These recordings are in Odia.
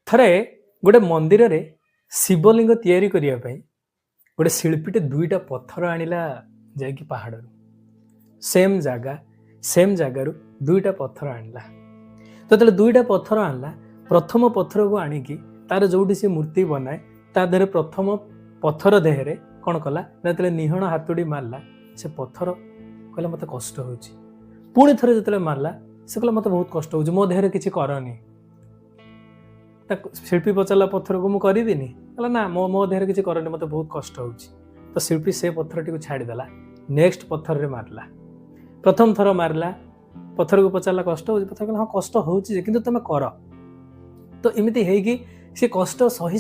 ଥରେ ଗୋଟେ ମନ୍ଦିରରେ ଶିବଲିଙ୍ଗ ତିଆରି କରିବା ପାଇଁ ଗୋଟେ ଶିଳ୍ପୀଟେ ଦୁଇଟା ପଥର ଆଣିଲା ଯାଇକି ପାହାଡ଼ରୁ ସେମ୍ ଜାଗାରୁ ଦୁଇଟା ପଥର ଆଣିଲା। ତ ଯେତେବେଳେ ଦୁଇଟା ପଥର ଆଣିଲା, ପ୍ରଥମ ପଥରକୁ ଆଣିକି ତାର ଯୋଉଠି ସେ ମୂର୍ତ୍ତି ବନାଏ ତା ଦେହରେ ପ୍ରଥମ ପଥର ଦେହରେ କ'ଣ କଲା ନା ଯେତେବେଳେ ନିହଣ ହାତୁଡ଼ି ମାରିଲା, ସେ ପଥର କହିଲା ମୋତେ କଷ୍ଟ ହେଉଛି। ପୁଣି ଥରେ ଯେତେବେଳେ ମାରିଲା ସେ କହିଲା ମୋତେ ବହୁତ କଷ୍ଟ ହେଉଛି, ମୋ ଦେହରେ କିଛି କରନି। ତାକୁ ଶିଳ୍ପୀ ପଚାରିଲା ପଥରକୁ ମୁଁ କରିବିନି, କହିଲା ନା ମୋ ଦେହରେ କିଛି କରନି, ମୋତେ ବହୁତ କଷ୍ଟ ହେଉଛି। ତ ଶିଳ୍ପୀ ସେ ପଥରଟିକୁ ଛାଡ଼ିଦେଲା, ନେକ୍ସଟ ପଥରରେ ମାରିଲା। ପ୍ରଥମ ଥର ମାରିଲା, ପଥରକୁ ପଚାରିଲା କଷ୍ଟ ହେଉଛି, ପଥର କହିଲା ହଁ କଷ୍ଟ ହେଉଛି ଯେ କିନ୍ତୁ ତମେ କର। ତ ଏମିତି ହେଇକି ସେ କଷ୍ଟ ସହି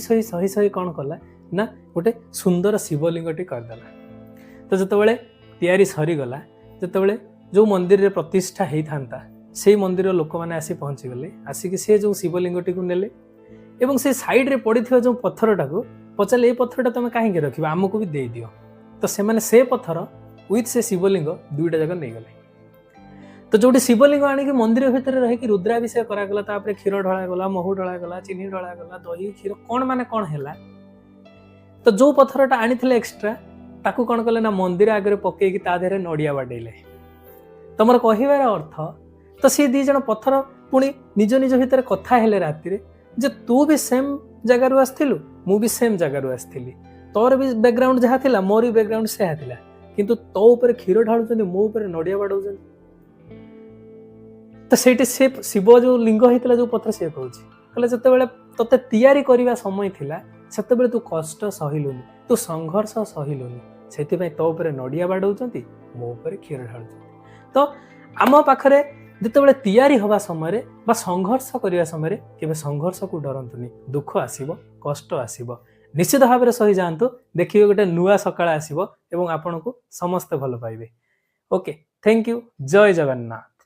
ସହି କ'ଣ କଲା ନା ଗୋଟେ ସୁନ୍ଦର ଶିବଲିଙ୍ଗଟି କରିଦେଲା। ତ ଯେତେବେଳେ ତିଆରି ସରିଗଲା, ଯେତେବେଳେ ଯେଉଁ ମନ୍ଦିରରେ ପ୍ରତିଷ୍ଠା ହେଇଥାନ୍ତା ସେଇ ମନ୍ଦିରର ଲୋକମାନେ ଆସି ପହଞ୍ଚିଗଲେ, ଆସିକି ସେ ଯେଉଁ ଶିବଲିଙ୍ଗଟିକୁ ନେଲେ ଏବଂ ସେ ସାଇଡ୍ରେ ପଡ଼ିଥିବା ଯେଉଁ ପଥରଟାକୁ ପଚାରିଲେ ଏ ପଥରଟା ତମେ କାହିଁକି ରଖିବ, ଆମକୁ ବି ଦେଇଦିଅ। ତ ସେମାନେ ସେ ପଥର ୱିଥ୍ ସେ ଶିବଲିଙ୍ଗ ଦୁଇଟା ଯାକ ନେଇଗଲେ। ତ ଯୋଉଠି ଶିବଲିଙ୍ଗ ଆଣିକି ମନ୍ଦିର ଭିତରେ ରହିକି ରୁଦ୍ରାଭିଷେକ କରାଗଲା, ତାପରେ କ୍ଷୀର ଢଳାଗଲା, ମହୁ ଢଳାଗଲା, ଚିନି ଢଳାଗଲା, ଦହି କ୍ଷୀର କ'ଣ ହେଲା। ତ ଯୋଉ ପଥରଟା ଆଣିଥିଲେ ଏକ୍ସଟ୍ରା ତାକୁ କ'ଣ କଲେ ନା ମନ୍ଦିର ଆଗରେ ପକେଇକି ତା ଦେହରେ ନଡ଼ିଆ ବାଡ଼େଇଲେ। ତମର କହିବାର ଅର୍ଥ ତ ସେ ଦି ଜଣ ପଥର ପୁଣି ନିଜ ଭିତରେ କଥା ହେଲେ ରାତିରେ ଯେ ତୁ ବି ସେମ୍ ଜାଗାରୁ ଆସିଥିଲୁ, ମୁଁ ବି ସେମ୍ ଜାଗାରୁ ଆସିଥିଲି, ତୋର ବି ବ୍ୟାକଗ୍ରାଉଣ୍ଡ ଯାହା ଥିଲା ମୋର ବି ବ୍ୟାକଗ୍ରାଉଣ୍ଡ ସେୟା ଥିଲା, କିନ୍ତୁ ତୋ ଉପରେ କ୍ଷୀର ଢାଳୁଛନ୍ତି, ମୋ ଉପରେ ନଡ଼ିଆ ବାଡ଼ଉଛନ୍ତି। ତ ସେଇଠି ସେ ଶିବ ଯୋଉ ଲିଙ୍ଗ ହେଇଥିଲା ଯୋଉ ପଥର ସେ କହୁଛି, କହିଲେ ଯେତେବେଳେ ତତେ ତିଆରି କରିବା ସମୟ ଥିଲା ସେତେବେଳେ ତୁ କଷ୍ଟ ସହିଲୁନି, ତୁ ସଂଘର୍ଷ ସହିଲୁନି, ସେଥିପାଇଁ ତୋ ଉପରେ ନଡ଼ିଆ ବାଡ଼ଉଛନ୍ତି, ମୋ ଉପରେ କ୍ଷୀର ଢାଳୁଛନ୍ତି। ତ ଆମ ପାଖରେ ଯେତେବେଳେ ତିଆରି ହେବା ସମୟରେ ବା ସଂଘର୍ଷ କରିବା ସମୟରେ କେବେ ସଂଘର୍ଷକୁ ଡରନ୍ତୁନି। ଦୁଃଖ ଆସିବ, କଷ୍ଟ ଆସିବ, ନିଶ୍ଚିତ ଭାବରେ ସହିଯାଆନ୍ତୁ, ଦେଖିବେ ଗୋଟେ ନୂଆ ସକାଳ ଆସିବ ଏବଂ ଆପଣଙ୍କୁ ସମସ୍ତେ ଭଲ ପାଇବେ। Okay, thank you, Jai Jagannath.